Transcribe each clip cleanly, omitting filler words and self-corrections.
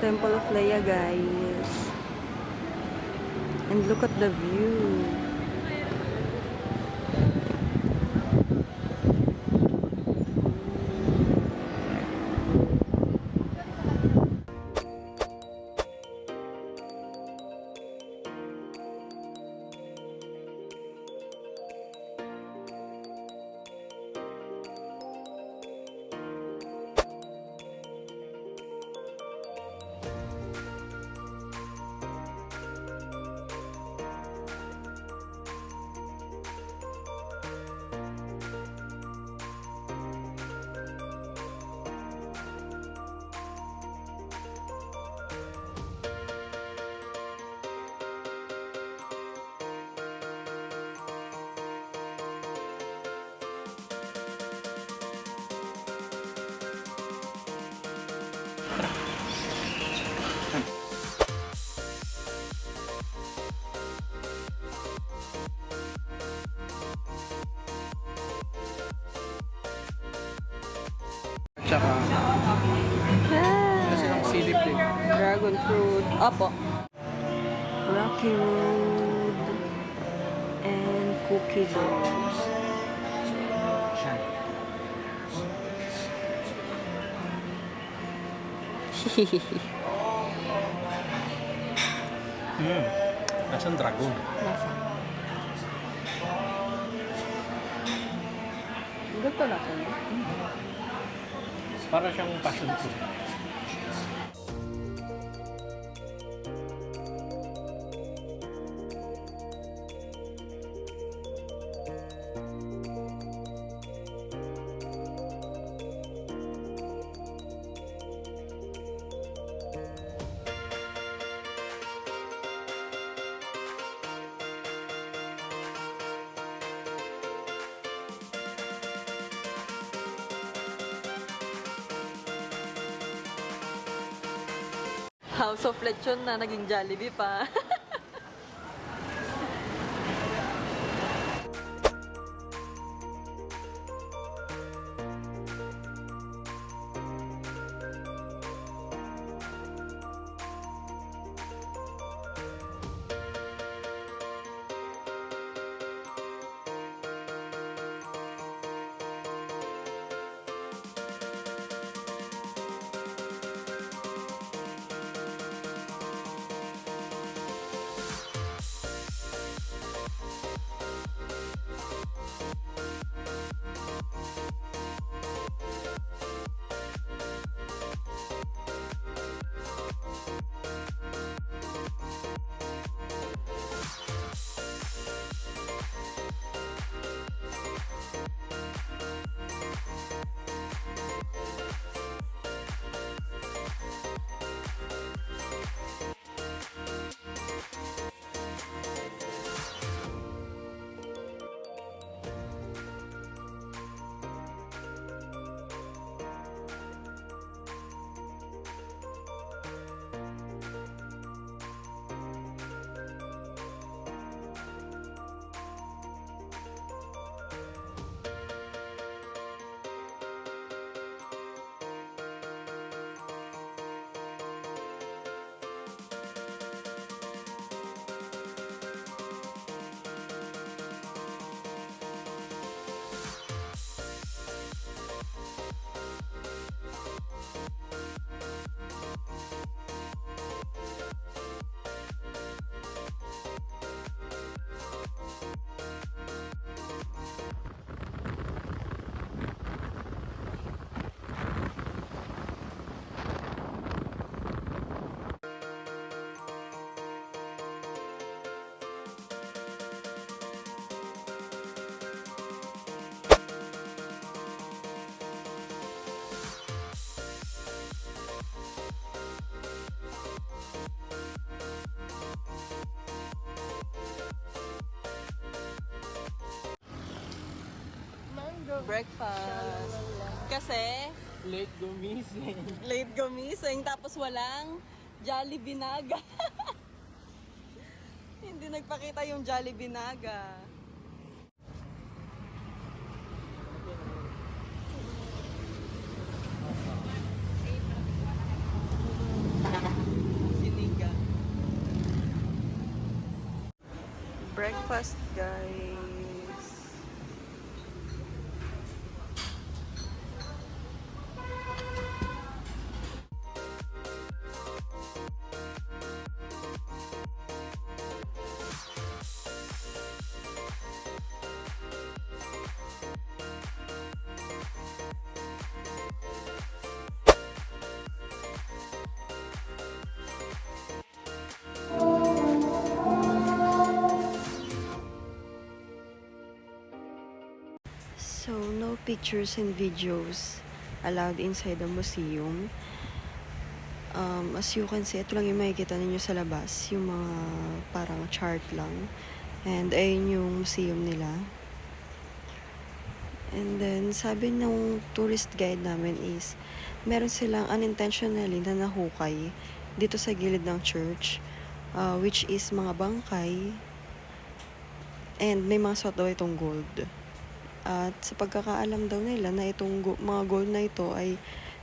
Temple of Leia, guys. And look at the view. Tsaka, kasi ng silip din. Dragon fruit. Opo. Rocky Road. And cookie dough. Nasaan dragon? Nasa. Gusto na ko. Para siyang passion fruit. House of Lechon na naging Jollibee pa. Breakfast. Kasi Late gumising. late gumising tapos walang Jollibee Naga. Hindi nagpakita yung Jollibee Naga. breakfast, guys. So, no pictures and videos allowed inside the museum. As you can see, ito lang yung makikita ninyo sa labas. Yung mga parang chart lang. And ayun yung museum nila. And then, sabi ng tourist guide namin is, meron silang unintentionally na nahukay dito sa gilid ng church. Which is mga bangkay. And may mga suot daw itong gold. At sa pagkakaalam daw nila na itong mga gold na ito ay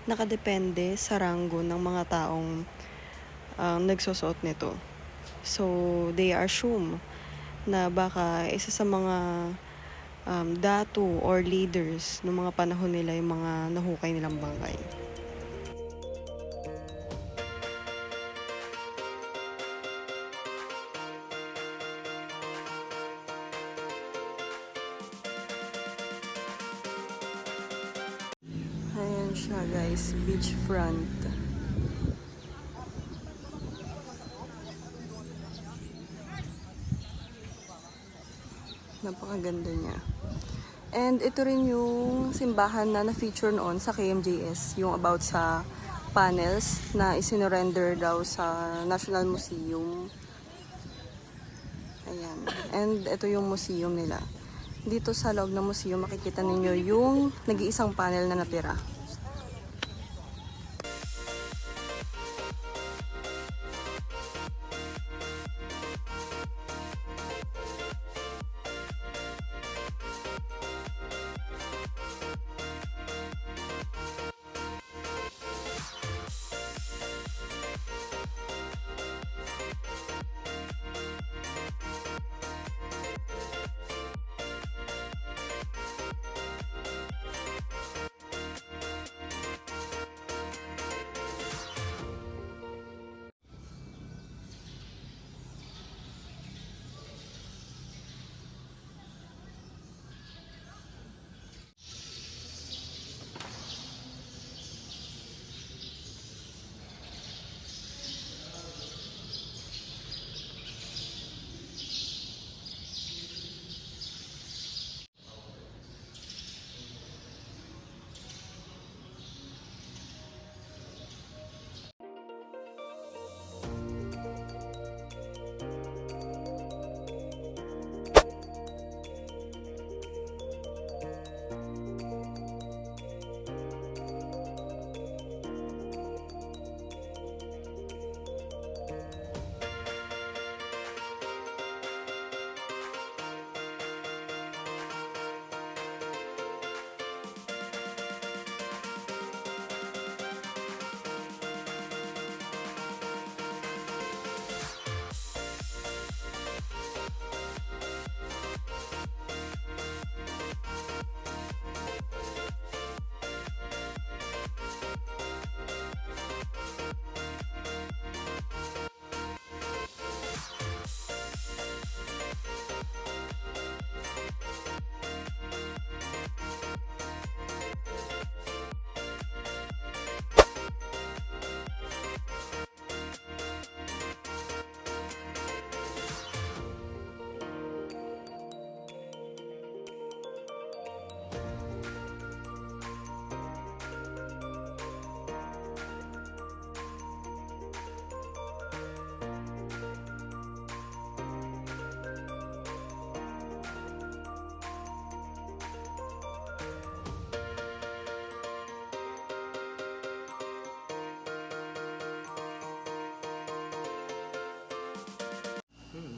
nakadepende sa ranggo ng mga taong nagsusuot nito. So, they assume na baka isa sa mga datu or leaders ng mga panahon nila yung mga nahukay nilang bangkay. Ayan siya, guys, beachfront. Napakaganda niya. And ito rin yung simbahan na na-feature noon sa KMJS, yung about sa panels na isinorender daw sa National Museum. Ayan. And ito yung museum nila. Dito sa loob ng museum, makikita ninyo yung nag-iisang panel na natira.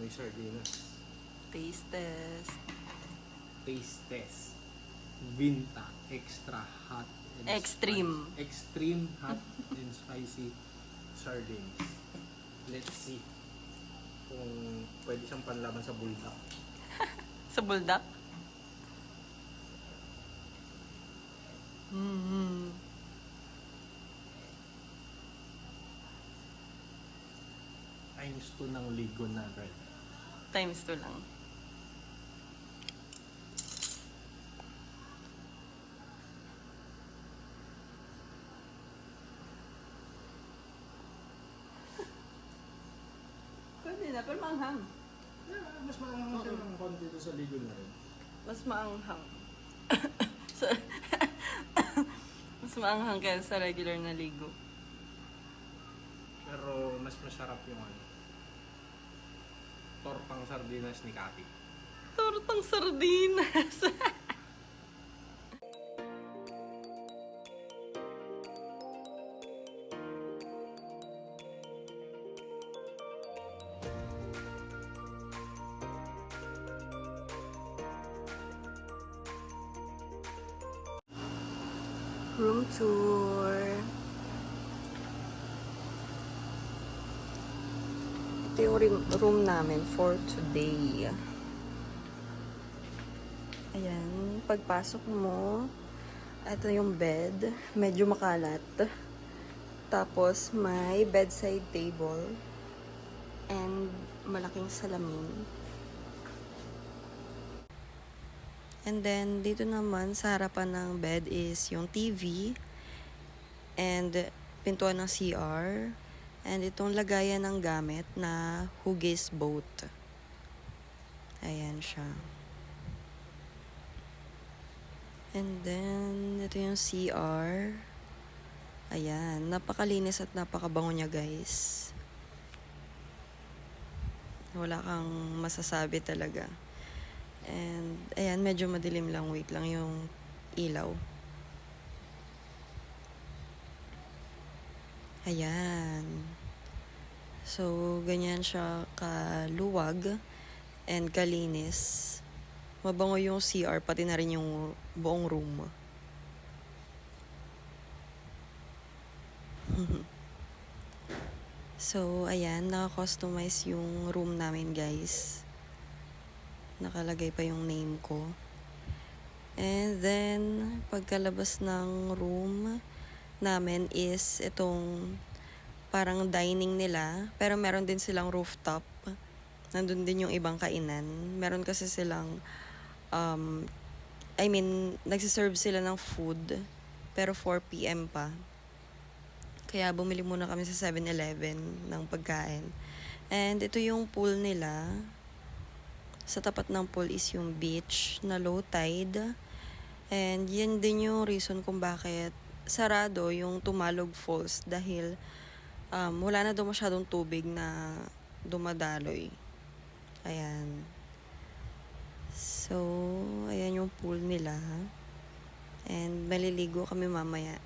May sardinas. Taste test. Taste test. Vinta. Extra hot. And Extreme. Extreme hot and spicy sardines. Let's see kung pwede siyang panlaban sa bulldog. Sa buldak? Mm-hmm. Times 2 ng ligo na red. Times 2 lang. Pwede na, pero maanghang. Yeah, mas maanghang siya ng konti doon sa ligo na red. Mas maanghang. Sa- Mas maanghang kaya sa regular na ligo. Pero mas masarap yung ano. Tortang sardinas ni Kati. Tortang sardinas. Room tour. Ito yung room namin for today. Ayan, pagpasok mo, ito yung bed, medyo makalat. Tapos may bedside table and malaking salamin. And then dito naman sa harapan ng bed is yung TV and pintuan ng CR and itong lagayan ng gamit na hugis boat. Ayan siya. And then, ito yung CR. Ayan, napakalinis at napakabango niya, guys. Wala kang masasabi talaga. And, ayan, medyo madilim lang. Wait lang yung ilaw. Ayan. So, ganyan siya kaluwag and kalinis. Mabango yung CR, pati na rin yung buong room. So, ayan, naka-customize yung room namin, guys. Nakalagay pa yung name ko. And then, pagkalabas ng room namin is itong parang dining nila. Pero meron din silang rooftop. Nandun din yung ibang kainan. Meron kasi silang nagsiserve sila ng food, pero 4 PM pa. Kaya bumili muna kami sa 7-Eleven ng pagkain. And ito yung pool nila. Sa tapat ng pool is yung beach na low tide. And yan din yung reason kung bakit sarado yung Tumalog Falls dahil wala na daw masyadong tubig na dumadaloy. Ayan. So, ayan yung pool nila. And maliligo kami mamaya.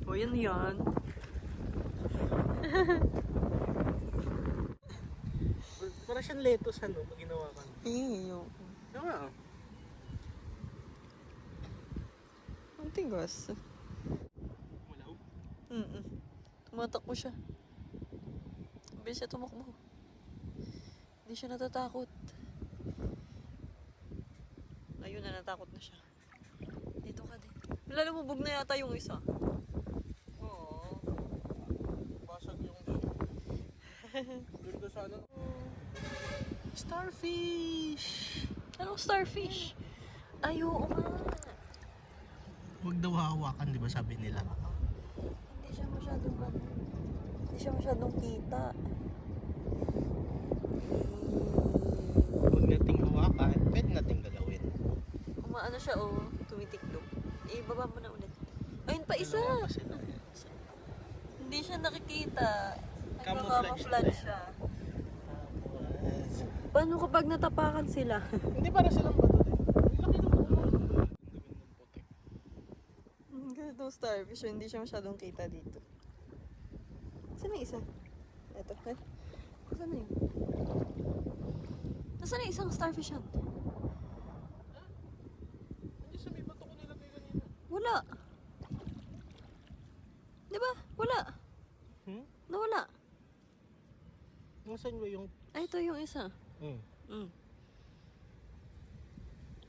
O, yan yan. Para siyang lettuce ano, pag ginawa ka. Iyo. Tama. Ang tigas. Malaw. Tumatakbo siya. Bilis siya tumakbo. Hindi siya natatakot. Ayun na, natakot na siya. Dito ka din. Lalumubog na yata yung isa. Oo. Basag yung Ganda sana. Starfish! Anong starfish? Ay, oo nga. Huwag daw hawakan, di ba sabi nila? Hindi siya masyadong kita. Huwag nating hawakan, pwede nating galawin. Umaano siya, oh. Tumitiklop. Ibaba mo na ulit. Ayun pa, isa! Dalawa pa sila. Hindi siya nakikita. Camouflage Nagka-camouflage siya. Paano kapag natapakan sila? Hindi para silang bato din. Laki ng putek. Ganito starfish, so hindi siya masyadong kita dito. Saan na isa? Eto. Saan na yun? Nasaan na isang starfish yan? Hindi sa may bato ko nilagay kanina. Wala. Di ba? Wala. Nawala. Nasaan ba yung... Ay, ito yung isa. Hmm. Mm.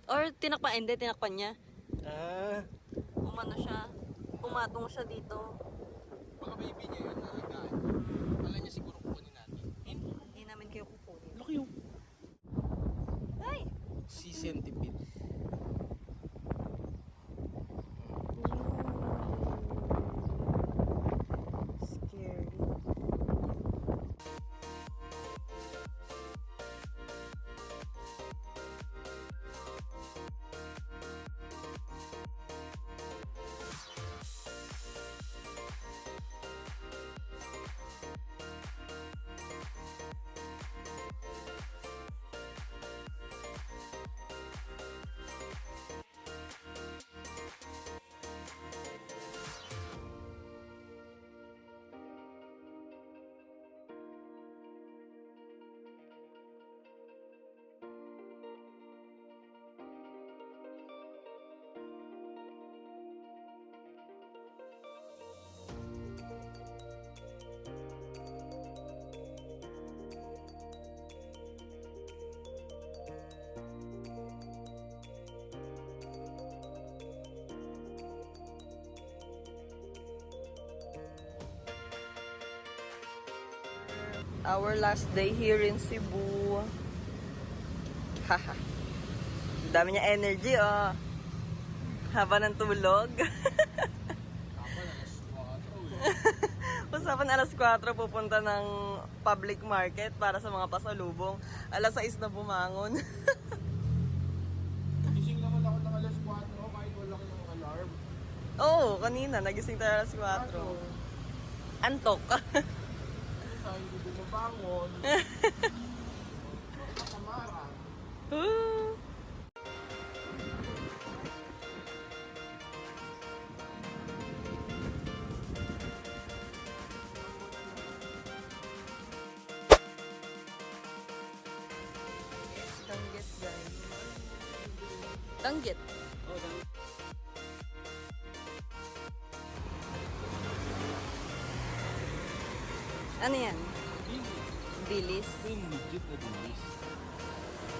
Or tinakpan, hindi, tinakpan niya. Ah. Umano siya. Pumatong siya dito. Baka baby niya yun nalagaan. Wala niya siguro kukunin natin. Hindi namin kayo kukunin. Laki yung Ay! sea centipede. Scary. Our last day here in Cebu. Haha. Dami niya energy, oh. Haba ng tulog. Usapan alas 4 pupunta ng public market para sa mga pasalubong. Alas 6 na bumangon. Gising naman ako ng alas 4 kahit wala ko ng alarm. Oo, kanina nagising tayo alas 4. Antok. Saan ko bumabangon? Kasamara. Tanggit, guys. Tanggit. Oh, dami. Ano yan? Dilis. Yung legit na dilis.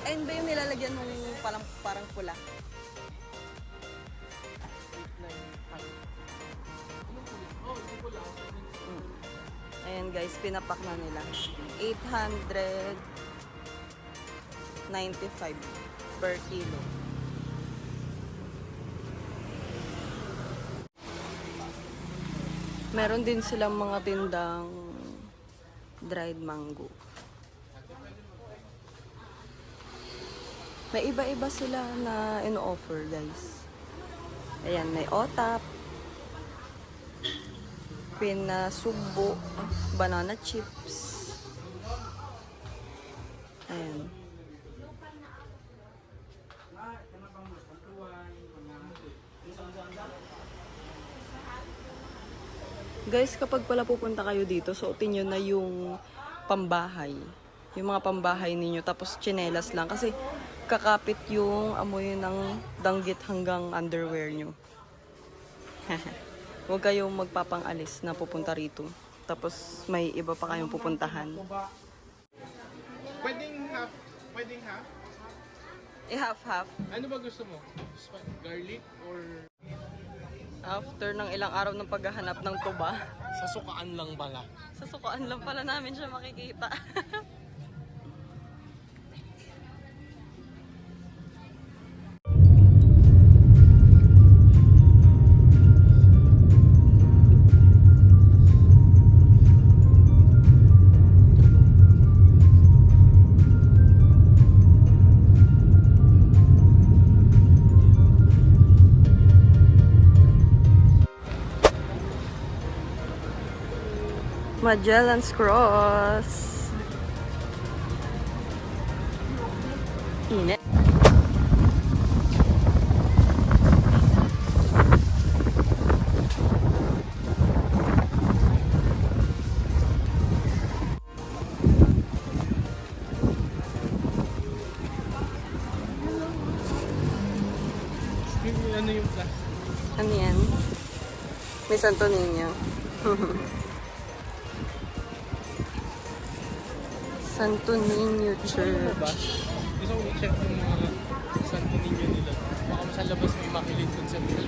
Ayun ba yung nilalagyan ng parang pula? 8, 9, 10. Oh, ito ko lang. Ayan guys, pinapak na nila. 895 per kilo. Meron din silang mga tindang dried mango. May iba-iba sila na in-offer, guys. Ayan, may otap, pinasugbo, banana chips. Ayan. Guys, kapag pala pupunta kayo dito, suotin nyo na yung pambahay. Yung mga pambahay ninyo. Tapos tsinelas lang. Kasi kakapit yung amoy ng danggit hanggang underwear nyo. Huwag kayong magpapangalis na pupunta rito. Tapos may iba pa kayong pupuntahan. Pwedeng half. Pwedeng half. Half-half. Ano ba gusto mo? Garlic or... After ng ilang araw ng paghahanap ng tuba. Sa sukaan lang pala. Sa sukaan lang pala namin siya makikita. Magellan's Cross. Init. Ano yung plus? Ano yan? May Santo Niño. Santo Niño Church. Gusto ko i-check yung mga Santo Niño nila. Baka sa labas may Immaculate Conception.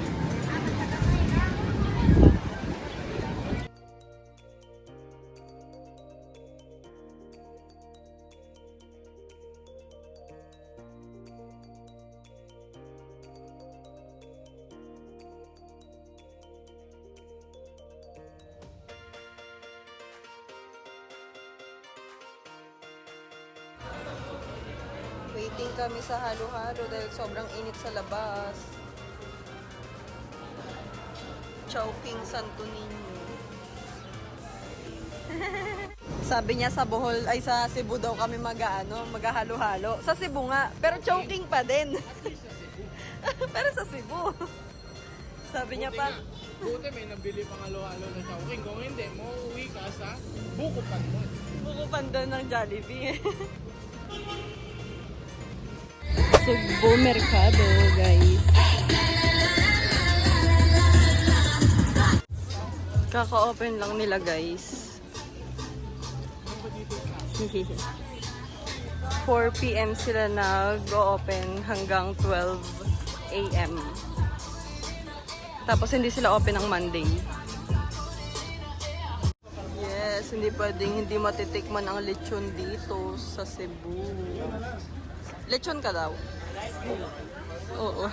Waiting kami sa halo-halo dahil sobrang init sa labas. Chowking Santo Niño. Sabi niya sa Bohol, ay sa Cebu daw kami maghahalo-halo. Sa Cebu nga, pero choking pa din. Pero sa Cebu. Sabi niya pa, Buti may nabili pang halo-halo na Chowking. Kung hindi, mauuwi ka sa Bukupan mo. bukupan daw ng Jollibee. Sugbo Mercado, guys. Kaka-open lang nila, guys. 4 p.m. sila nag-open hanggang 12 a.m. Tapos hindi sila open ng Monday. Yes, hindi pwedeng hindi matitikman ang lechon dito sa Cebu. Lechon ka daw? Oo.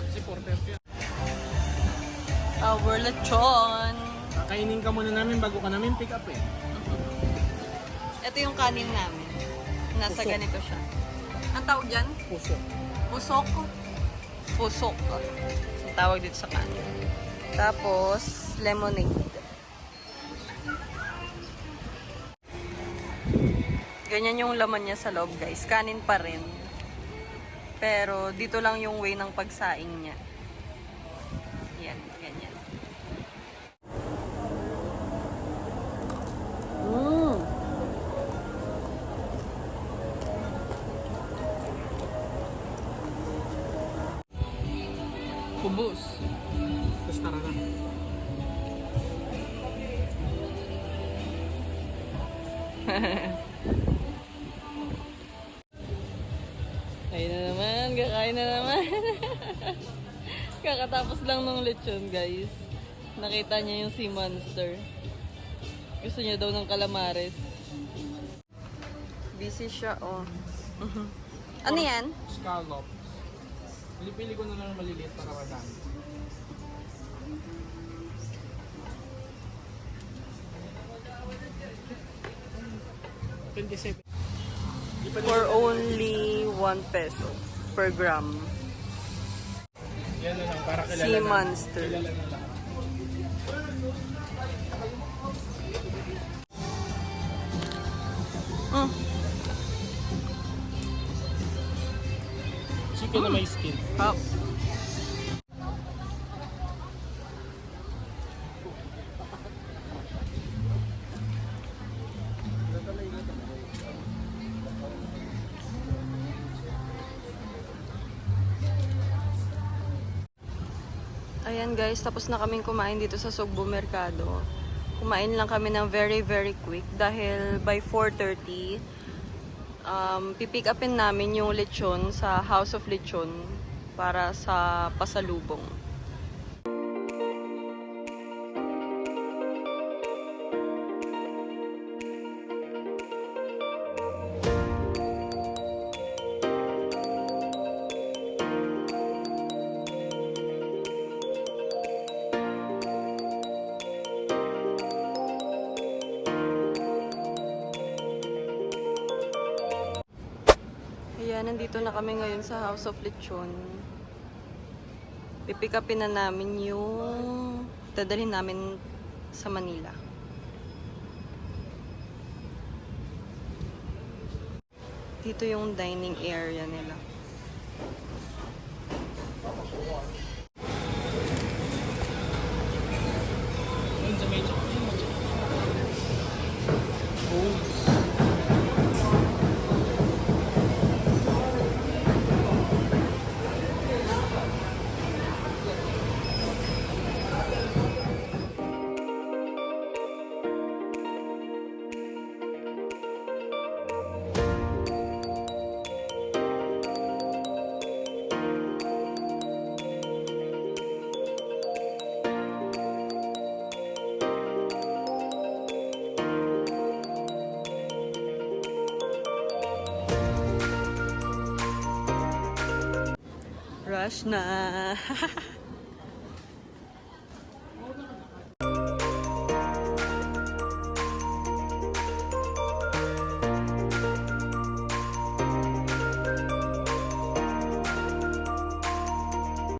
Kasi 4:30 yan. Our lechon. Kakainin ka muna namin bago ka namin pick up eh. Ito yung kanin namin. Nasa Pusok. ganito siya. Ang tawag dyan? Puso. Pusok. Pusok. Ang tawag dito sa kanin. Tapos, lemonade. Ganyan yung laman niya sa loob, guys. Kanin pa rin. Pero, dito lang yung way ng pagsaing niya. Yan, ganyan. Kubos. Tapos tara na. Ayun na naman, kakain na naman. Kakatapos lang ng lechon, guys. Nakita niya yung sea monster. Gusto niya daw ng calamares. Busy siya, oh. Ano yan? Scallop. Pili-pili ko na lang maliliit para madami. $27. For only 1 peso per gram. Yan na lang, para kilala Sea na. monster. Kilala na lahat. Mm. Chicken na may skin. Hop. Ayan guys, tapos na kaming kumain dito sa Sugbo Mercado. Kumain lang kami ng very very quick dahil by 4:30 pipick upin namin yung lechon sa House of Lechon para sa pasalubong. nandito na kami ngayon sa House of Lechon. Pipick upin na namin yung dadalhin namin sa Manila. Dito yung dining area nila. Yun sa may check. Oh. Rush na!